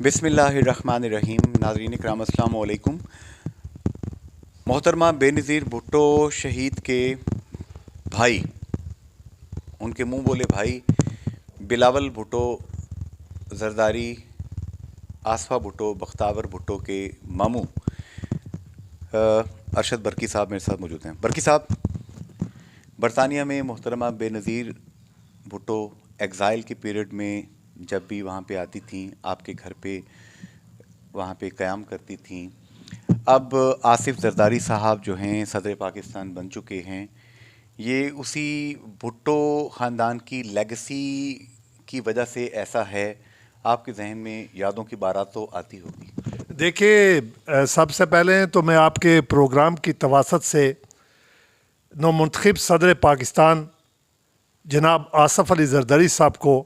بسم اللہ الرحمن الرحیم. ناظرین کرام السلام علیکم. محترمہ بے نظیر بھٹو شہید کے بھائی، ان کے منہ بولے بھائی بلاول بھٹو زرداری، آصفہ بھٹو، بختاور بھٹو کے ماموں ارشد برقی صاحب میرے ساتھ موجود ہیں. برقی صاحب، برطانیہ میں محترمہ بے نظیر بھٹو ایگزائل کے پیریڈ میں جب بھی وہاں پہ آتی تھیں، آپ کے گھر پہ وہاں پہ قیام کرتی تھیں. اب آصف زرداری صاحب جو ہیں صدر پاکستان بن چکے ہیں. یہ اسی بھٹو خاندان کی لیگسی کی وجہ سے ایسا ہے؟ آپ کے ذہن میں یادوں کی بارات تو آتی ہوگی. دیکھیے، سب سے پہلے تو میں آپ کے پروگرام کی تواسط سے نومنتخب صدر پاکستان جناب آصف علی زرداری صاحب کو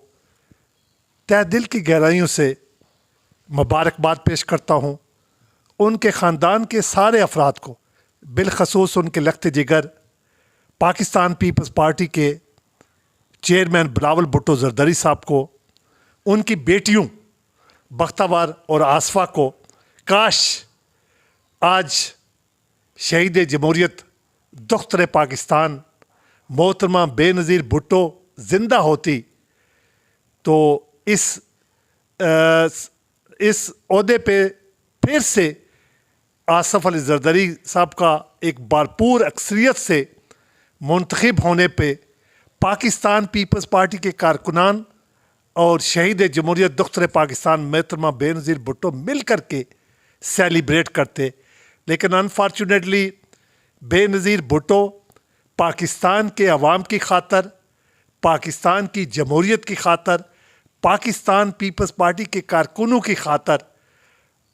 تہ دل کی گہرائیوں سے مبارکباد پیش کرتا ہوں. ان کے خاندان کے سارے افراد کو، بالخصوص ان کے لخت جگر پاکستان پیپلز پارٹی کے چیئرمین بلاول بھٹو زرداری صاحب کو، ان کی بیٹیوں بختاور اور آصفہ کو، کاش آج شہید جمہوریت دختر پاکستان محترمہ بے نظیر بھٹو زندہ ہوتی تو اس عہدے پہ پھر سے آصف علی زرداری صاحب کا ایک بھرپور اکثریت سے منتخب ہونے پہ پاکستان پیپلز پارٹی کے کارکنان اور شہید جمہوریت دختر پاکستان محترمہ بے نظیر بھٹو مل کر کے سیلیبریٹ کرتے. لیکن انفارچونیٹلی بے نظیر بھٹو پاکستان کے عوام کی خاطر، پاکستان کی جمہوریت کی خاطر، پاکستان پیپلز پارٹی کے کارکنوں کی خاطر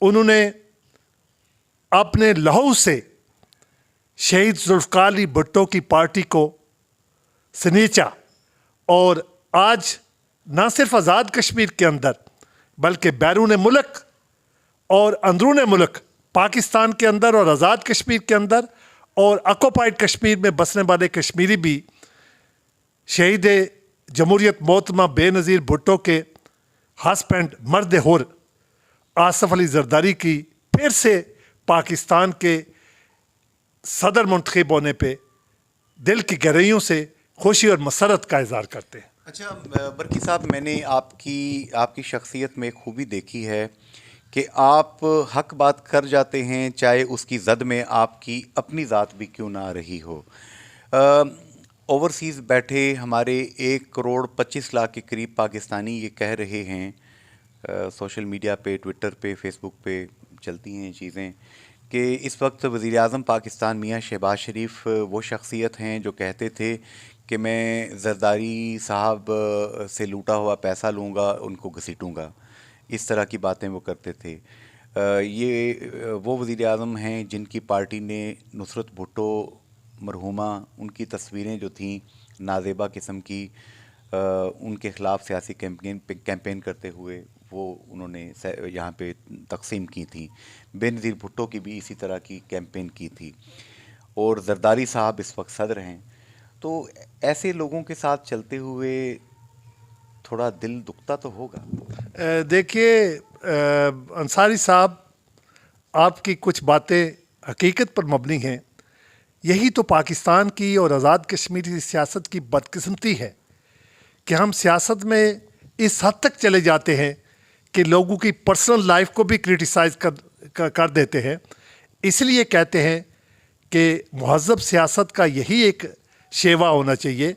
انہوں نے اپنے لہو سے شہید ذوالفقار علی بھٹو کی پارٹی کو سنیچا، اور آج نہ صرف آزاد کشمیر کے اندر بلکہ بیرون ملک اور اندرون ملک، پاکستان کے اندر اور آزاد کشمیر کے اندر اور آکوپائڈ کشمیر میں بسنے والے کشمیری بھی شہید جمہوریت محترمہ بے نظیر بھٹو کے ہسبینڈ مرد ہور آصف علی زرداری کی پھر سے پاکستان کے صدر منتخب ہونے پہ دل کی گہرائیوں سے خوشی اور مسرت کا اظہار کرتے ہیں. اچھا برقی صاحب، میں نے آپ کی شخصیت میں خوبی دیکھی ہے کہ آپ حق بات کر جاتے ہیں، چاہے اس کی زد میں آپ کی اپنی ذات بھی کیوں نہ آ رہی ہو. اوورسیز بیٹھے ہمارے 1.25 کروڑ کے قریب پاکستانی یہ کہہ رہے ہیں، سوشل میڈیا پہ، ٹویٹر پہ، فیس بک پہ چلتی ہیں چیزیں، کہ اس وقت وزیر اعظم پاکستان میاں شہباز شریف وہ شخصیت ہیں جو کہتے تھے کہ میں زرداری صاحب سے لوٹا ہوا پیسہ لوں گا، ان کو گھسیٹوں گا. اس طرح کی باتیں وہ کرتے تھے. یہ وہ وزیر اعظم ہیں جن کی پارٹی نے نصرت بھٹو مرحومہ، ان کی تصویریں جو تھیں نازیبا قسم کی، ان کے خلاف سیاسی کیمپین کرتے ہوئے وہ انہوں نے یہاں پہ تقسیم کی تھیں. بے نظیر بھٹو کی بھی اسی طرح کی کیمپین کی تھی، اور زرداری صاحب اس وقت صدر ہیں. تو ایسے لوگوں کے ساتھ چلتے ہوئے تھوڑا دل دکھتا تو ہوگا. دیکھیے انصاری صاحب، آپ کی کچھ باتیں حقیقت پر مبنی ہیں. یہی تو پاکستان کی اور آزاد کشمیر کی سیاست کی بدقسمتی ہے کہ ہم سیاست میں اس حد تک چلے جاتے ہیں کہ لوگوں کی پرسنل لائف کو بھی کرٹیسائز کر دیتے ہیں. اس لیے کہتے ہیں کہ مہذب سیاست کا یہی ایک شیوا ہونا چاہیے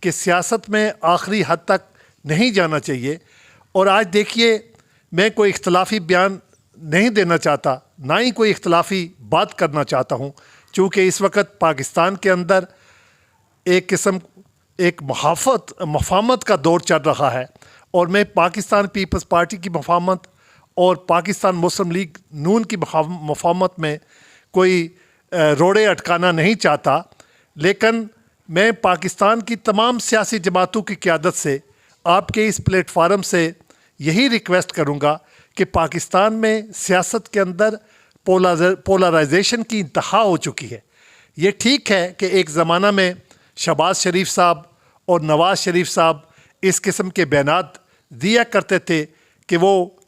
کہ سیاست میں آخری حد تک نہیں جانا چاہیے. اور آج دیکھیے، میں کوئی اختلافی بیان نہیں دینا چاہتا، نہ ہی کوئی اختلافی بات کرنا چاہتا ہوں، چونکہ اس وقت پاکستان کے اندر ایک مفاہمت کا دور چل رہا ہے، اور میں پاکستان پیپلز پارٹی کی مفاہمت اور پاکستان مسلم لیگ نون کی مفاہمت میں کوئی روڑے اٹکانا نہیں چاہتا. لیکن میں پاکستان کی تمام سیاسی جماعتوں کی قیادت سے آپ کے اس پلیٹ فارم سے یہی ریکویسٹ کروں گا کہ پاکستان میں سیاست کے اندر پولرائزیشن کی انتہا ہو چکی ہے. یہ ٹھیک ہے کہ ایک زمانہ میں شہباز شریف صاحب اور نواز شریف صاحب اس قسم کے بیانات دیا کرتے تھے کہ وہ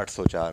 804,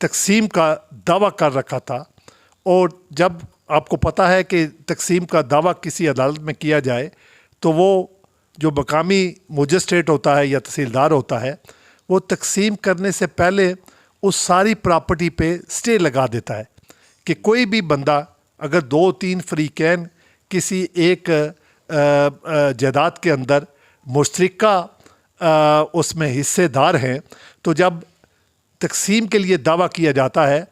تقسیم کا دعویٰ کر رکھا تھا، اور جب آپ کو پتہ ہے کہ تقسیم کا دعویٰ کسی عدالت میں کیا جائے تو وہ جو مقامی مجسٹریٹ ہوتا ہے یا تحصیلدار ہوتا ہے وہ تقسیم کرنے سے پہلے اس ساری پراپرٹی پہ سٹے لگا دیتا ہے کہ کوئی بھی بندہ اگر 2-3 فریقین کسی ایک جائیداد کے اندر مشترکہ اس میں حصے دار ہیں تو جب تقسیم کے لیے دعویٰ کیا جاتا ہے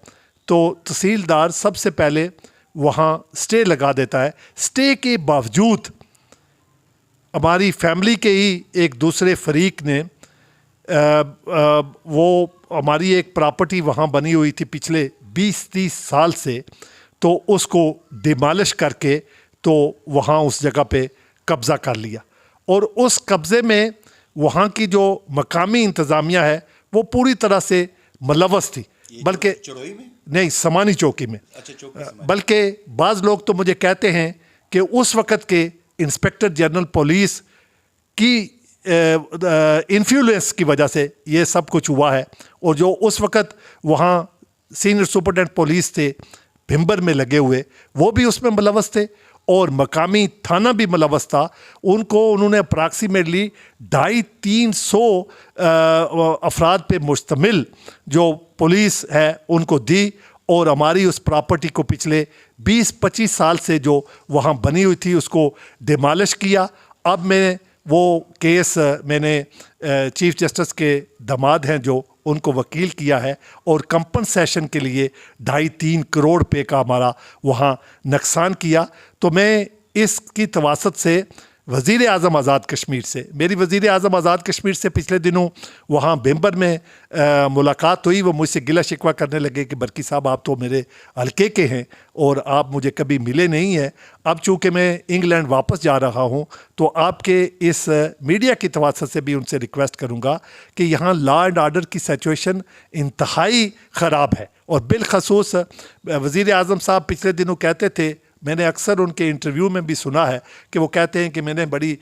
تو تحصیلدار سب سے پہلے وہاں سٹے لگا دیتا ہے. سٹے کے باوجود ہماری فیملی کے ہی ایک دوسرے فریق نے وہ ہماری ایک پراپرٹی وہاں بنی ہوئی تھی پچھلے 20-30 سال سے، تو اس کو ڈیمالش کر کے تو وہاں اس جگہ پہ قبضہ کر لیا، اور اس قبضے میں وہاں کی جو مقامی انتظامیہ ہے وہ پوری طرح سے ملوث تھی. بلکہ نہیں، سمانی چوکی میں. بلکہ بعض لوگ تو مجھے کہتے ہیں کہ اس وقت کے انسپیکٹر جنرل پولیس کی انفلوئنس کی وجہ سے یہ سب کچھ ہوا ہے، اور جو اس وقت وہاں سینئر سپرنٹینڈنٹ پولیس تھے بھمبر میں لگے ہوئے وہ بھی اس میں ملوث تھے، اور مقامی تھانہ بھی ملوث تھا. انہوں نے اپراکسیمیٹلی 250-300 افراد پہ مشتمل جو پولیس ہے ان کو دی، اور ہماری اس پراپرٹی کو پچھلے 20-25 سال سے جو وہاں بنی ہوئی تھی اس کو ڈیمالش کیا. اب میں وہ کیس میں نے چیف جسٹس کے داماد ہیں جو ان کو وکیل کیا ہے، اور کمپنسیشن کے لیے 2.5-3 کروڑ روپے کا ہمارا وہاں نقصان کیا. تو میں اس کی تواسط سے وزیر اعظم آزاد کشمیر سے، میری وزیر اعظم آزاد کشمیر سے پچھلے دنوں وہاں بھمبر میں ملاقات ہوئی. وہ مجھ سے گلہ شکوہ کرنے لگے کہ برکی صاحب آپ تو میرے حلقے کے ہیں اور آپ مجھے کبھی ملے نہیں ہیں. اب چونکہ میں انگلینڈ واپس جا رہا ہوں تو آپ کے اس میڈیا کی تواسط سے بھی ان سے ریکویسٹ کروں گا کہ یہاں لا اینڈ آرڈر کی سچویشن انتہائی خراب ہے. اور بالخصوص وزیر اعظم صاحب پچھلے دنوں کہتے تھے، میں نے اکثر ان کے انٹرویو میں بھی سنا ہے کہ وہ کہتے ہیں کہ میں نے بڑی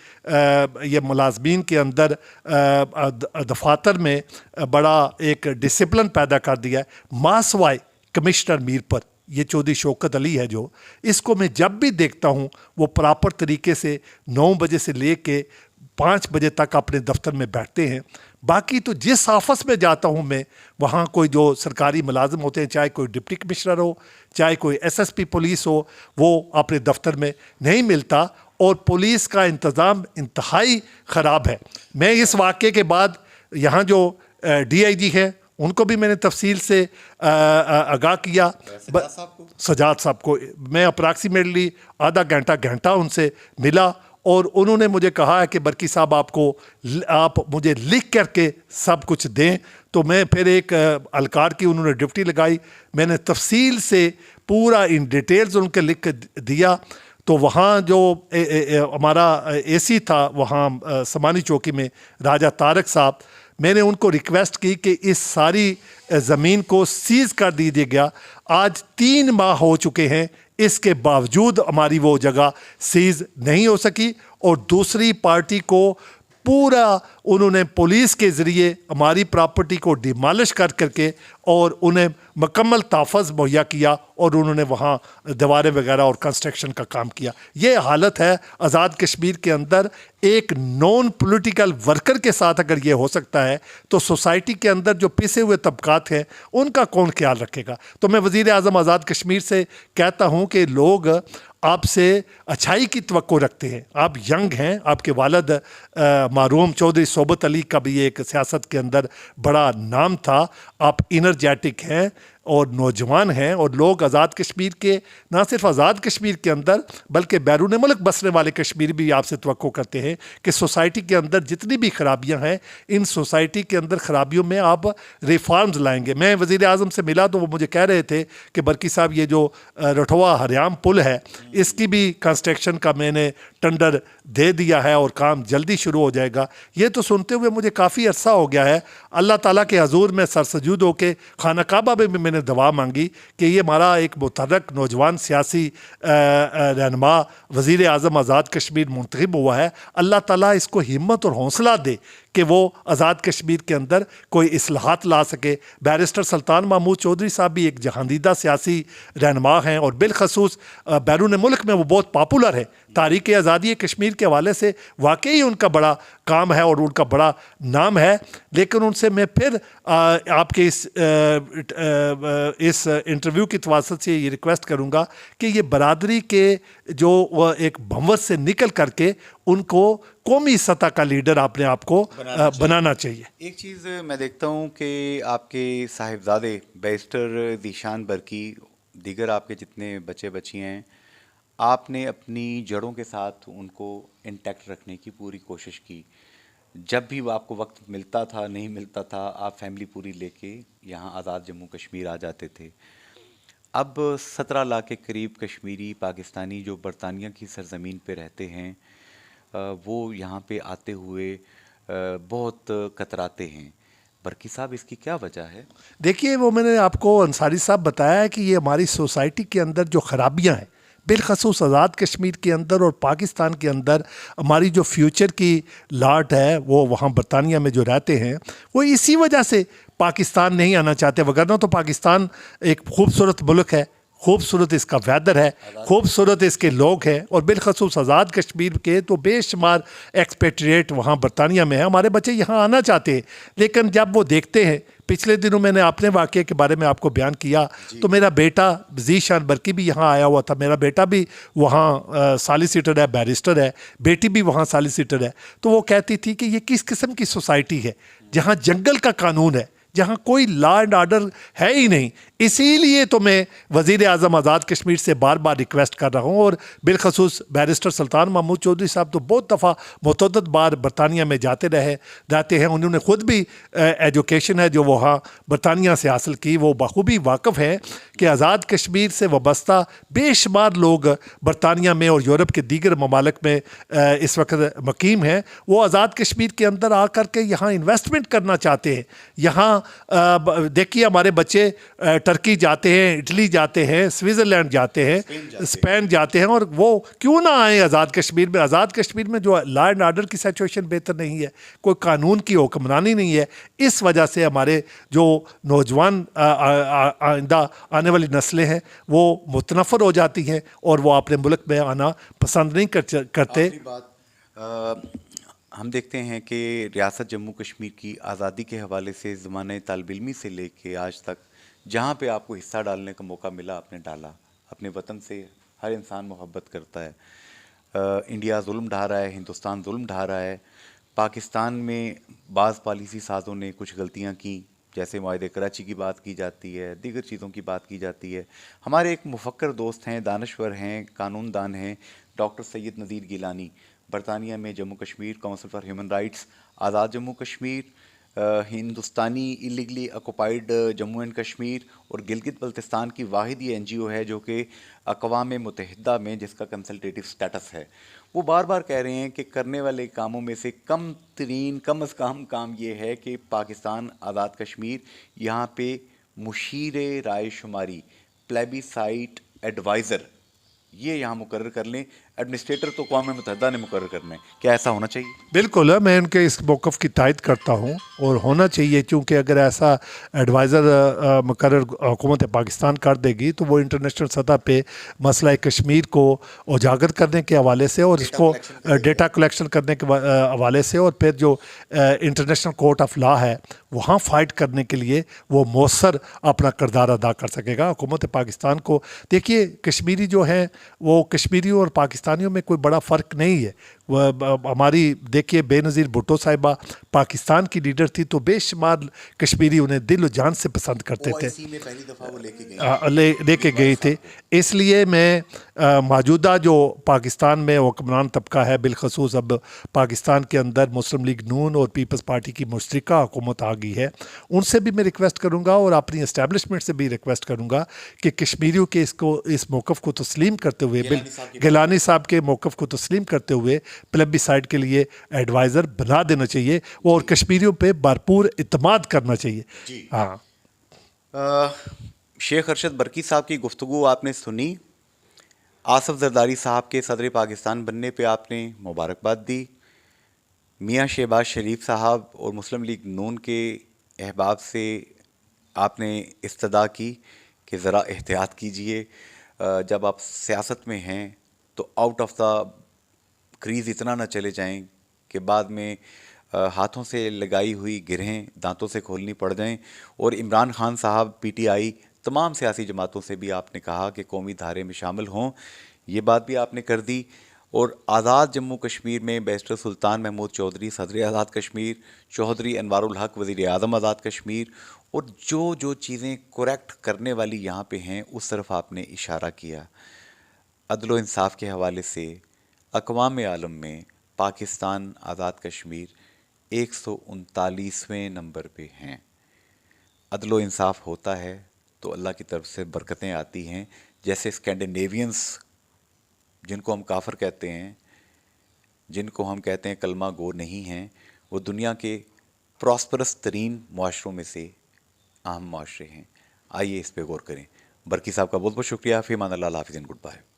یہ ملازمین کے اندر دفاتر میں بڑا ایک ڈسپلن پیدا کر دیا ہے. ماسوائے کمشنر میر پر یہ چودھری شوکت علی ہے جو، اس کو میں جب بھی دیکھتا ہوں وہ پراپر طریقے سے 9 بجے سے لے کے 5 بجے تک اپنے دفتر میں بیٹھتے ہیں. باقی تو جس آفس میں جاتا ہوں میں وہاں کوئی جو سرکاری ملازم ہوتے ہیں، چاہے کوئی ڈپٹی کمشنر ہو، چاہے کوئی SSP پولیس ہو، وہ اپنے دفتر میں نہیں ملتا، اور پولیس کا انتظام انتہائی خراب ہے. میں اس واقعے کے بعد یہاں جو DIG ہے ان کو بھی میں نے تفصیل سے آگاہ کیا. سجاد صاحب کو میں اپراکسیمیٹلی آدھا گھنٹہ ان سے ملا، اور انہوں نے مجھے کہا ہے کہ برکی صاحب آپ مجھے لکھ کر کے سب کچھ دیں. تو میں پھر ایک اہلکار کی انہوں نے ڈیوٹی لگائی، میں نے تفصیل سے پورا ان ڈیٹیلز ان کے لکھ دیا. تو وہاں جو ہمارا AC تھا وہاں سمانی چوکی میں راجہ طارق صاحب، میں نے ان کو ریکویسٹ کی کہ اس ساری زمین کو سیز کر دیجیے گا. آج 3 ماہ ہو چکے ہیں، اس کے باوجود ہماری وہ جگہ سیز نہیں ہو سکی، اور دوسری پارٹی کو پورا انہوں نے پولیس کے ذریعے ہماری پراپرٹی کو ڈیمالش کر کے اور انہیں مکمل تحفظ مہیا کیا، اور انہوں نے وہاں دیواریں وغیرہ اور کنسٹرکشن کا کام کیا. یہ حالت ہے آزاد کشمیر کے اندر. ایک نان پولیٹیکل ورکر کے ساتھ اگر یہ ہو سکتا ہے تو سوسائٹی کے اندر جو پسے ہوئے طبقات ہیں ان کا کون خیال رکھے گا؟ تو میں وزیر اعظم آزاد کشمیر سے کہتا ہوں کہ لوگ آپ سے اچھائی کی توقع رکھتے ہیں. آپ ینگ ہیں، آپ کے والد مرحوم چودھری صوبت علی کا بھی ایک سیاست کے اندر بڑا نام تھا. آپ انرجیٹک ہیں اور نوجوان ہیں، اور لوگ آزاد کشمیر کے، نہ صرف آزاد کشمیر کے اندر بلکہ بیرون ملک بسنے والے کشمیر بھی آپ سے توقع کرتے ہیں کہ سوسائٹی کے اندر جتنی بھی خرابیاں ہیں ان سوسائٹی کے اندر خرابیوں میں آپ ریفارمز لائیں گے. میں وزیر اعظم سے ملا تو وہ مجھے کہہ رہے تھے کہ برکی صاحب یہ جو رٹھوا ہریام پل ہے اس کی بھی کنسٹرکشن کا میں نے ٹینڈر دے دیا ہے اور کام جلدی شروع ہو جائے گا. یہ تو سنتے ہوئے مجھے کافی عرصہ ہو گیا ہے. اللہ تعالیٰ کے حضور میں سرسجود ہو کے خانہ کعبہ میں بھی میں نے دعا مانگی کہ یہ ہمارا ایک متحرک نوجوان سیاسی رہنما وزیر اعظم آزاد کشمیر منتخب ہوا ہے، اللہ تعالیٰ اس کو ہمت اور حوصلہ دے کہ وہ آزاد کشمیر کے اندر کوئی اصلاحات لا سکے. بیرسٹر سلطان محمود چودھری صاحب بھی ایک جہاندیدہ سیاسی رہنما ہیں اور بالخصوص بیرون ملک میں وہ بہت پاپولر ہے. تحریک آزادی کشمیر کے حوالے سے واقعی ان کا بڑا کام ہے اور ان کا بڑا نام ہے. لیکن ان سے میں پھر آپ کے اس انٹرویو کی تواسط سے یہ ریکویسٹ کروں گا کہ یہ برادری کے جو ایک بھنور سے نکل کر کے ان کو قومی سطح کا لیڈر اپنے آپ کو بنانا چاہیے. ایک چیز میں دیکھتا ہوں کہ آپ کے صاحبزادے بیرسٹر ذیشان برکی، دیگر آپ کے جتنے بچے بچیاں ہیں، آپ نے اپنی جڑوں کے ساتھ ان کو انٹیکٹ رکھنے کی پوری کوشش کی. جب بھی آپ کو وقت ملتا تھا نہیں ملتا تھا، آپ فیملی پوری لے کے یہاں آزاد جموں کشمیر آ جاتے تھے. اب 17 لاکھ کے قریب کشمیری پاکستانی جو برطانیہ کی سرزمین پہ رہتے ہیں، وہ یہاں پہ آتے ہوئے بہت کتراتے ہیں. برکی صاحب، اس کی کیا وجہ ہے؟ دیکھیے، وہ میں نے آپ کو انصاری صاحب بتایا ہے کہ یہ ہماری سوسائٹی کے اندر جو خرابیاں ہیں، بالخصوص آزاد کشمیر کے اندر اور پاکستان کے اندر، ہماری جو فیوچر کی لاٹ ہے وہ وہاں برطانیہ میں جو رہتے ہیں، وہ اسی وجہ سے پاکستان نہیں آنا چاہتے. وگرنہ تو پاکستان ایک خوبصورت ملک ہے، خوبصورت اس کا ویدر ہے، خوبصورت اس کے لوگ ہیں، اور بالخصوص آزاد کشمیر کے تو بے شمار ایکسپیٹریٹ وہاں برطانیہ میں ہیں. ہمارے بچے یہاں آنا چاہتے ہیں، لیکن جب وہ دیکھتے ہیں، پچھلے دنوں میں نے اپنے واقعے کے بارے میں آپ کو بیان کیا، تو میرا بیٹا ذیشان برکی بھی یہاں آیا ہوا تھا. میرا بیٹا بھی وہاں سالیسیٹر ہے، بیرسٹر ہے، بیٹی بھی وہاں سالیسیٹر ہے. تو وہ کہتی تھی کہ یہ کس قسم کی سوسائٹی ہے جہاں جنگل کا قانون ہے، جہاں کوئی لا اینڈ آرڈر ہے ہی نہیں. اسی لیے تو میں وزیر اعظم آزاد کشمیر سے بار بار ریکویسٹ کر رہا ہوں، اور بالخصوص بیرسٹر سلطان محمود چودھری صاحب تو بہت دفعہ متعدد بار برطانیہ میں جاتے ہیں. انہوں نے خود بھی ایجوکیشن ہے جو وہاں برطانیہ سے حاصل کی. وہ بخوبی واقف ہیں کہ آزاد کشمیر سے وابستہ بے شمار لوگ برطانیہ میں اور یورپ کے دیگر ممالک میں اس وقت مقیم ہیں. وہ آزاد کشمیر کے اندر آ کر کے یہاں انویسٹمنٹ کرنا چاہتے ہیں. یہاں دیکھیے، ہمارے بچے ٹرکی جاتے ہیں، اٹلی جاتے ہیں، سوئٹزرلینڈ جاتے ہیں، اسپین جاتے ہیں، اور وہ کیوں نہ آئیں آزاد کشمیر میں؟ آزاد کشمیر میں جو لا اینڈ آرڈر کی سچویشن بہتر نہیں ہے، کوئی قانون کی حکمرانی نہیں ہے. اس وجہ سے ہمارے جو نوجوان آئندہ آنے والی نسلیں ہیں وہ متنفر ہو جاتی ہیں اور وہ اپنے ملک میں آنا پسند نہیں کرتے. ہم دیکھتے ہیں کہ ریاست جموں کشمیر کی آزادی کے حوالے سے زمانہ طالب علمی سے لے کے آج تک جہاں پہ آپ کو حصہ ڈالنے کا موقع ملا، آپ نے ڈالا. اپنے وطن سے ہر انسان محبت کرتا ہے. انڈیا ظلم ڈھا رہا ہے، ہندوستان ظلم ڈھا رہا ہے. پاکستان میں بعض پالیسی سازوں نے کچھ غلطیاں کی، جیسے معاہدے کراچی کی بات کی جاتی ہے، دیگر چیزوں کی بات کی جاتی ہے. ہمارے ایک مفکر دوست ہیں، دانشور ہیں، قانون دان ہیں، ڈاکٹر سید نذیر گیلانی. برطانیہ میں Jammu Kashmir council for human rights, Azad Jammu Kashmir, ہندوستانی illegally occupied Jammu and Kashmir اور گلگت بلتستان کی واحد یہ NGO ہے جو کہ اقوام متحدہ میں جس کا کنسلٹیٹو سٹیٹس ہے. وہ بار بار کہہ رہے ہیں کہ کرنے والے کاموں میں سے کم از کم کام یہ ہے کہ پاکستان آزاد کشمیر یہاں پہ مشیر رائے شماری، پلیبی سائٹ ایڈوائزر، یہ یہاں مقرر کر لیں. ایڈمنسٹریٹر تو اقوام متحدہ نے مقرر کرنا ہے. کیا ایسا ہونا چاہیے؟ بالکل، میں ان کے اس موقف کی تائید کرتا ہوں، اور ہونا چاہیے، کیونکہ اگر ایسا ایڈوائزر مقرر حکومت پاکستان کر دے گی تو وہ انٹرنیشنل سطح پہ مسئلہ کشمیر کو اجاگر کرنے کے حوالے سے اور اس کو ڈیٹا کلیکشن کرنے کے حوالے سے، اور پھر جو انٹرنیشنل کورٹ آف لا ہے وہاں فائٹ کرنے کے لیے وہ مؤثر اپنا کردار ادا کر سکے گا. حکومت پاکستان کو دیکھیے، کشمیری جو ہیں وہ کشمیریوں اور پاکستانیوں میں کوئی بڑا فرق نہیں ہے. ہماری دیکھیے بے نظیر بھٹو صاحبہ پاکستان کی لیڈر تھی، تو بے شمار کشمیری انہیں دل و جان سے پسند کرتے تھے، لے کے گئے تھے. اس لیے میں موجودہ جو پاکستان میں حکمران طبقہ ہے، بالخصوص اب پاکستان کے اندر مسلم لیگ نون اور پیپلز پارٹی کی مشترکہ حکومت آ گئی ہے، ان سے بھی میں ریکویسٹ کروں گا اور اپنی اسٹیبلشمنٹ سے بھی ریکویسٹ کروں گا کہ کشمیریوں کے اس موقف کو تسلیم کرتے ہوئے، گیلانی صاحب کے موقف کو تسلیم کرتے ہوئے پلیبی سائٹ کے لیے ایڈوائزر بنا دینا چاہیے اور کشمیریوں پہ بھرپور اعتماد کرنا چاہیے. ہاں، شیخ ارشد برکی صاحب کی گفتگو آپ نے سنی. آصف زرداری صاحب کے صدر پاکستان بننے پہ آپ نے مبارکباد دی. میاں شہباز شریف صاحب اور مسلم لیگ نون کے احباب سے آپ نے استدعا کی کہ ذرا احتیاط کیجئے، جب آپ سیاست میں ہیں تو آؤٹ آف دا کریز اتنا نہ چلے جائیں کہ بعد میں ہاتھوں سے لگائی ہوئی گرہیں دانتوں سے کھولنی پڑ جائیں۔ اور عمران خان صاحب پی ٹی آئی تمام سیاسی جماعتوں سے بھی آپ نے کہا کہ قومی دھارے میں شامل ہوں، یہ بات بھی آپ نے کر دی۔ اور آزاد جموں کشمیر میں بیرسٹر سلطان محمود چودھری صدر آزاد کشمیر، چودھری انوار الحق وزیر اعظم آزاد کشمیر، اور جو چیزیں کریکٹ کرنے والی یہاں پہ ہیں اس طرف آپ نے اشارہ کیا۔ عدل و انصاف کے حوالے سے اقوام عالم میں پاکستان آزاد کشمیر 139ویں نمبر پہ ہیں۔ عدل و انصاف ہوتا ہے تو اللہ کی طرف سے برکتیں آتی ہیں، جیسے اسکینڈینیوینز جن کو ہم کافر کہتے ہیں، جن کو ہم کہتے ہیں کلمہ گو نہیں ہیں، وہ دنیا کے پراسپرس ترین معاشروں میں سے اہم معاشرے ہیں۔ آئیے اس پہ غور کریں۔ برکی صاحب کا بہت بہت شکریہ۔ فی امان اللہ، حافظ، گڈ بائے۔